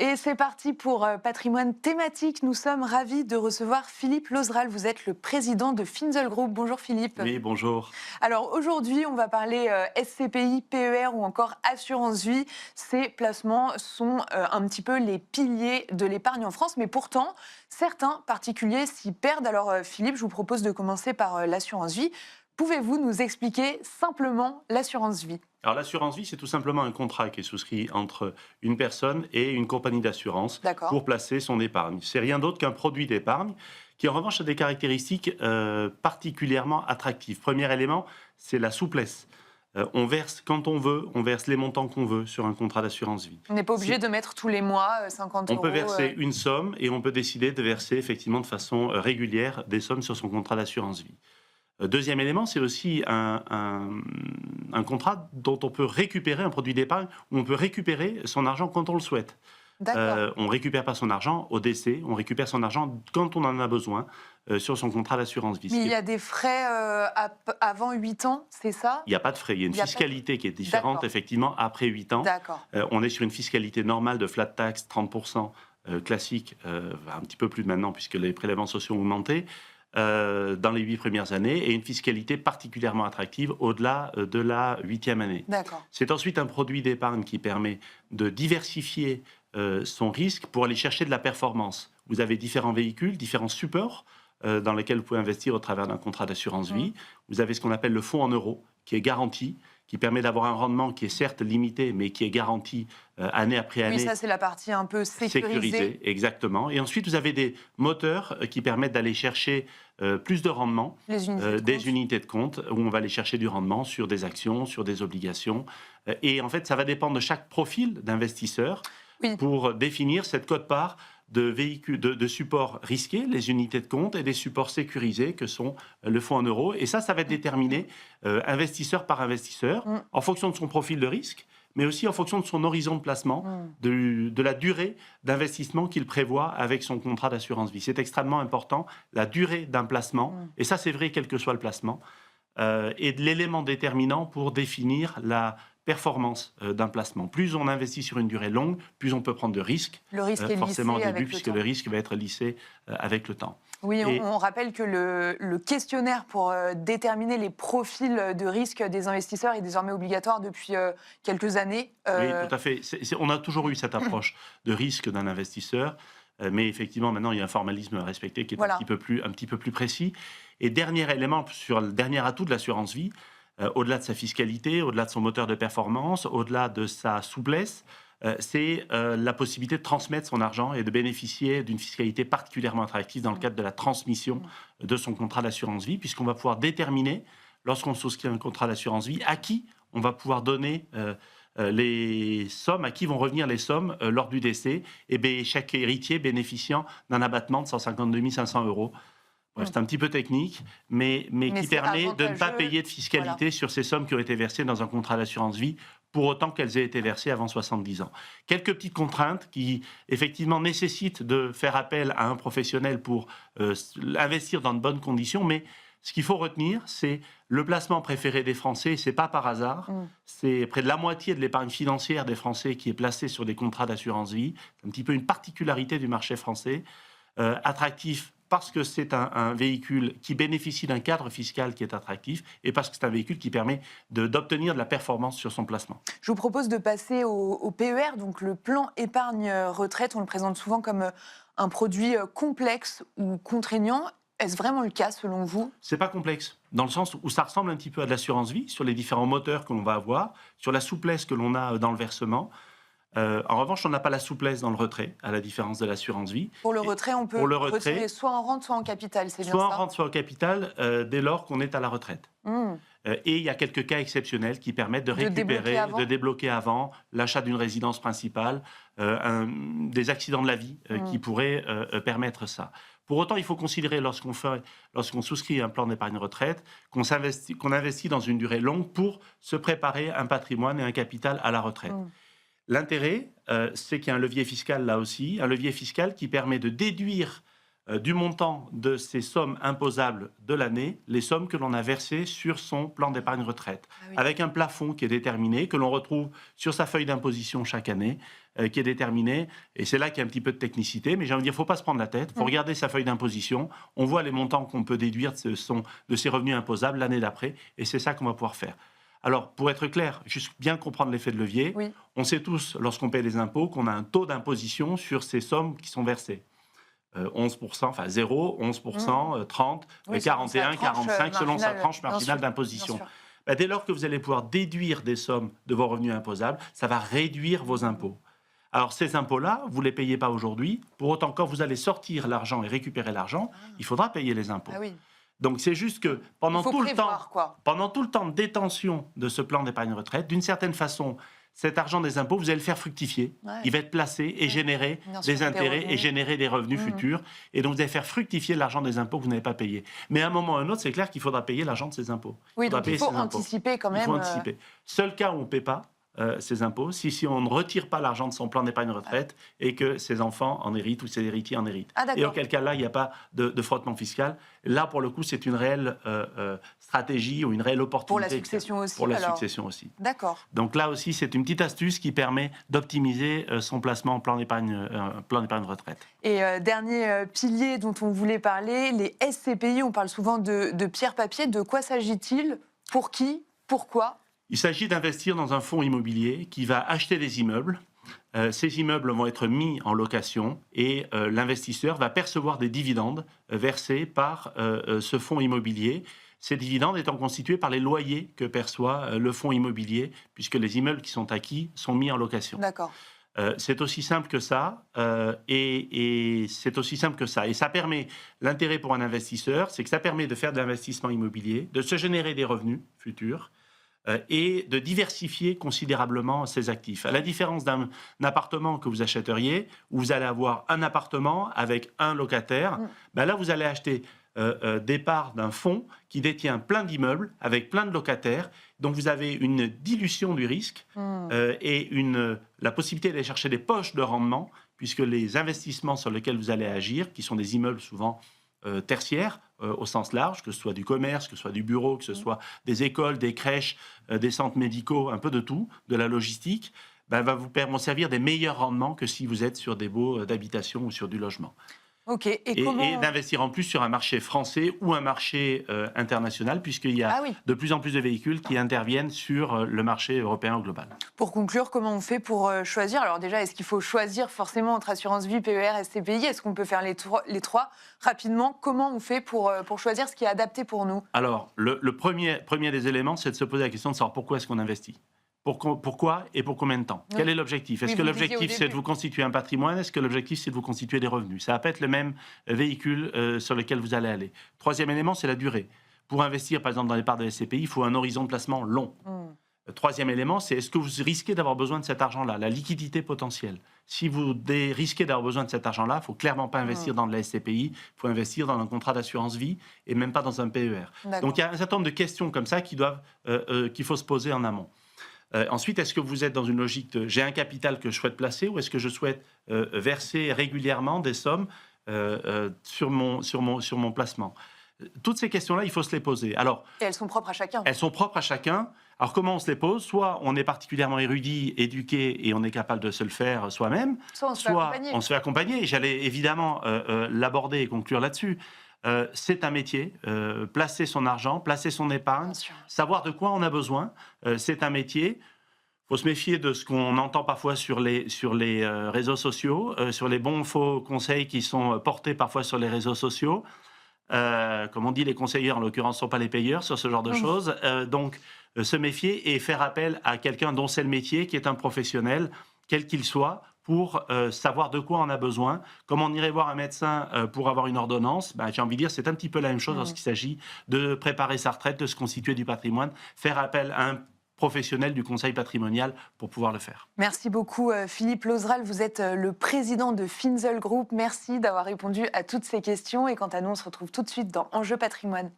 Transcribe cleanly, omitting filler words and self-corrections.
Et c'est parti pour Patrimoine thématique. Nous sommes ravis de recevoir Philippe Lozeral. Vous êtes le président de Finzel Group. Bonjour Philippe. Oui, bonjour. Alors aujourd'hui, on va parler SCPI, PER ou encore assurance vie. Ces placements sont un petit peu les piliers de l'épargne en France, mais pourtant, certains particuliers s'y perdent. Alors Philippe, je vous propose de commencer par l'assurance vie. Pouvez-vous nous expliquer simplement l'assurance vie ? Alors l'assurance vie, c'est tout simplement un contrat qui est souscrit entre une personne et une compagnie d'assurance D'accord. pour placer son épargne. C'est rien d'autre qu'un produit d'épargne qui en revanche a des caractéristiques particulièrement attractives. Premier élément, c'est la souplesse. On verse quand on veut, on verse les montants qu'on veut sur un contrat d'assurance vie. On n'est pas obligé de mettre tous les mois 50 On euros. peut verser une somme et on peut décider de verser effectivement de façon régulière des sommes sur son contrat d'assurance vie. Deuxième élément, c'est aussi un contrat dont on peut récupérer, un produit d'épargne, où on peut récupérer son argent quand on le souhaite. On ne récupère pas son argent au décès, on récupère son argent quand on en a besoin sur son contrat d'assurance vie. Mais il y a des frais avant 8 ans, c'est ça ? Il n'y a pas de frais, il y a une fiscalité qui est différente effectivement après 8 ans. D'accord. On est sur une fiscalité normale de flat tax, 30% classique, un petit peu plus maintenant puisque les prélèvements sociaux ont augmenté. Dans les 8 premières années et une fiscalité particulièrement attractive au-delà de la 8e année. D'accord. C'est ensuite un produit d'épargne qui permet de diversifier son risque pour aller chercher de la performance. Vous avez différents véhicules, différents supports dans lesquels vous pouvez investir au travers d'un contrat d'assurance vie. Vous avez ce qu'on appelle le fonds en euros qui est garanti, qui permet d'avoir un rendement qui est certes limité, mais qui est garanti année après année. Oui, ça c'est la partie un peu sécurisée. Exactement. Et ensuite, vous avez des moteurs qui permettent d'aller chercher plus de rendement, des unités de compte, où on va aller chercher du rendement sur des actions, sur des obligations. Et en fait, ça va dépendre de chaque profil d'investisseur pour définir cette quote-part de véhicules, de supports risqués, les unités de compte, et des supports sécurisés que sont le fonds en euros. Et ça va être déterminé investisseur par investisseur, en fonction de son profil de risque, mais aussi en fonction de son horizon de placement, de la durée d'investissement qu'il prévoit avec son contrat d'assurance vie. C'est extrêmement important, la durée d'un placement, et ça c'est vrai quel que soit le placement, est l'élément déterminant pour définir la performance d'un placement. Plus on investit sur une durée longue, plus on peut prendre de risques. Le risque est forcément lissé au début, avec puisque le temps. le risque va être lissé avec le temps. Oui, on rappelle que le questionnaire pour déterminer les profils de risque des investisseurs est désormais obligatoire depuis quelques années. Oui, tout à fait. On a toujours eu cette approche de risque d'un investisseur, mais effectivement, maintenant, il y a un formalisme à respecter qui est un petit peu plus précis. Et dernier élément, sur le dernier atout de l'assurance vie, au-delà de sa fiscalité, au-delà de son moteur de performance, au-delà de sa souplesse, c'est la possibilité de transmettre son argent et de bénéficier d'une fiscalité particulièrement attractive dans le cadre de la transmission de son contrat d'assurance vie, puisqu'on va pouvoir déterminer, lorsqu'on souscrit un contrat d'assurance vie, à qui on va pouvoir donner les sommes, à qui vont revenir les sommes lors du décès, et bien, chaque héritier bénéficiant d'un abattement de 152 500 euros. Bref, c'est un petit peu technique, mais qui permet de ne pas payer de fiscalité sur ces sommes qui ont été versées dans un contrat d'assurance vie, pour autant qu'elles aient été versées avant 70 ans. Quelques petites contraintes qui, effectivement, nécessitent de faire appel à un professionnel pour investir dans de bonnes conditions, mais ce qu'il faut retenir, c'est le placement préféré des Français, c'est pas par hasard, c'est près de la moitié de l'épargne financière des Français qui est placée sur des contrats d'assurance vie. C'est un petit peu une particularité du marché français, attractif parce que c'est un véhicule qui bénéficie d'un cadre fiscal qui est attractif et parce que c'est un véhicule qui permet d'obtenir de la performance sur son placement. Je vous propose de passer au PER, donc le plan épargne retraite. On le présente souvent comme un produit complexe ou contraignant. Est-ce vraiment le cas selon vous ? C'est pas complexe, dans le sens où ça ressemble un petit peu à de l'assurance vie, sur les différents moteurs que l'on va avoir, sur la souplesse que l'on a dans le versement. En revanche, on n'a pas la souplesse dans le retrait, à la différence de l'assurance vie. Pour le retrait, on peut retirer soit en rente, soit en capital, c'est bien ça ? Soit en rente, soit en capital, dès lors qu'on est à la retraite. Et il y a quelques cas exceptionnels qui permettent de récupérer, de débloquer avant l'achat d'une résidence principale, des accidents de la vie qui pourraient permettre ça. Pour autant, il faut considérer, lorsqu'on souscrit un plan d'épargne retraite, qu'on investit dans une durée longue pour se préparer un patrimoine et un capital à la retraite. L'intérêt, c'est qu'il y a un levier fiscal là aussi, un levier fiscal qui permet de déduire du montant de ces sommes imposables de l'année, les sommes que l'on a versées sur son plan d'épargne retraite, avec un plafond qui est déterminé, que l'on retrouve sur sa feuille d'imposition chaque année, qui est déterminé. Et c'est là qu'il y a un petit peu de technicité, mais j'ai envie de dire, il ne faut pas se prendre la tête. Il faut regarder sa feuille d'imposition. On voit les montants qu'on peut déduire de ces revenus imposables l'année d'après, et c'est ça qu'on va pouvoir faire. Alors, pour être clair, juste bien comprendre l'effet de levier, on sait tous, lorsqu'on paie des impôts, qu'on a un taux d'imposition sur ces sommes qui sont versées. 11%, enfin 0, 11%, 30, 41, 45, selon sa tranche marginale d'imposition. Dès lors que vous allez pouvoir déduire des sommes de vos revenus imposables, ça va réduire vos impôts. Alors ces impôts-là, vous ne les payez pas aujourd'hui. Pour autant, quand vous allez sortir l'argent et récupérer l'argent, il faudra payer les impôts. Donc c'est juste que pendant tout le temps de détention de ce plan d'épargne retraite, d'une certaine façon, cet argent des impôts, vous allez le faire fructifier. Il va être placé et générer des intérêts et générer des revenus futurs. Et donc, vous allez faire fructifier l'argent des impôts que vous n'avez pas payé. Mais à un moment ou à un autre, c'est clair qu'il faudra payer l'argent de ces impôts. Donc il faut anticiper quand même. Il faut anticiper. Seul cas où on ne paie pas ces impôts, si on ne retire pas l'argent de son plan d'épargne retraite et que ses enfants en héritent ou ses héritiers en héritent. Et auquel cas là, il n'y a pas de frottement fiscal. Là, pour le coup, c'est une réelle stratégie ou une réelle opportunité. Pour la succession aussi. Pour la succession aussi. D'accord. Donc là aussi, c'est une petite astuce qui permet d'optimiser son placement en plan d'épargne retraite. Et dernier pilier dont on voulait parler, les SCPI, on parle souvent de pierre-papier. De quoi s'agit-il? Pour qui? Pourquoi? Il s'agit d'investir dans un fonds immobilier qui va acheter des immeubles. Ces immeubles vont être mis en location et l'investisseur va percevoir des dividendes versés par ce fonds immobilier. Ces dividendes étant constitués par les loyers que perçoit le fonds immobilier, puisque les immeubles qui sont acquis sont mis en location. D'accord. C'est aussi simple que ça, et c'est aussi simple que ça. Et ça permet, l'intérêt pour un investisseur, c'est que ça permet de faire de l'investissement immobilier, de se générer des revenus futurs, et de diversifier considérablement ses actifs. À la différence d'un appartement que vous achèteriez, où vous allez avoir un appartement avec un locataire, là vous allez acheter des parts d'un fonds qui détient plein d'immeubles avec plein de locataires. Donc vous avez une dilution du risque et la possibilité d'aller chercher des poches de rendement, puisque les investissements sur lesquels vous allez agir, qui sont des immeubles souvent tertiaires, au sens large, que ce soit du commerce, que ce soit du bureau, que ce soit des écoles, des crèches, des centres médicaux, un peu de tout, de la logistique, vont servir des meilleurs rendements que si vous êtes sur des baux d'habitation ou sur du logement. Et d'investir en plus sur un marché français ou un marché international, puisqu'il y a de plus en plus de véhicules qui interviennent sur le marché européen au global. Pour conclure, comment on fait pour choisir? Alors déjà, est-ce qu'il faut choisir forcément entre assurance vie, PER, SCPI? Est-ce qu'on peut faire les trois rapidement? Comment on fait pour choisir ce qui est adapté pour nous? Alors, le premier des éléments, c'est de se poser la question de savoir pourquoi est-ce qu'on investit. Pourquoi et pour combien de temps? Quel est l'objectif? Est-ce que l'objectif, c'est de vous constituer un patrimoine? Est-ce que l'objectif, c'est de vous constituer des revenus? Ça va pas être le même véhicule sur lequel vous allez aller. Troisième élément, c'est la durée. Pour investir, par exemple, dans les parts de SCPI, il faut un horizon de placement long. Troisième élément, c'est est-ce que vous risquez d'avoir besoin de cet argent-là? La liquidité potentielle. Si vous risquez d'avoir besoin de cet argent-là, il ne faut clairement pas investir dans de la SCPI, il faut investir dans un contrat d'assurance vie et même pas dans un PER. Donc il y a un certain nombre de questions comme ça qu'il faut se poser en amont. Ensuite, est-ce que vous êtes dans une logique de j'ai un capital que je souhaite placer ou est-ce que je souhaite verser régulièrement des sommes sur mon placement? Toutes ces questions-là, il faut se les poser. Alors, et elles sont propres à chacun. Elles sont propres à chacun. Alors, comment on se les pose? Soit on est particulièrement érudit, éduqué, et on est capable de se le faire soi-même. Soit on se fait accompagner. J'allais évidemment l'aborder et conclure là-dessus. C'est un métier, placer son argent, placer son épargne, savoir de quoi on a besoin, c'est un métier. Il faut se méfier de ce qu'on entend parfois sur les réseaux sociaux, sur les bons faux conseils qui sont portés parfois sur les réseaux sociaux. Comme on dit, les conseillers, en l'occurrence, ne sont pas les payeurs sur ce genre de choses. Donc, se méfier et faire appel à quelqu'un dont c'est le métier, qui est un professionnel, quel qu'il soit, pour savoir de quoi on a besoin. Comme on irait voir un médecin pour avoir une ordonnance, j'ai envie de dire c'est un petit peu la même chose lorsqu'il s'agit de préparer sa retraite, de se constituer du patrimoine, faire appel à un professionnel du conseil patrimonial pour pouvoir le faire. Merci beaucoup Philippe Lozeral, vous êtes le président de Finzel Group. Merci d'avoir répondu à toutes ces questions et quant à nous, on se retrouve tout de suite dans Enjeu Patrimoine.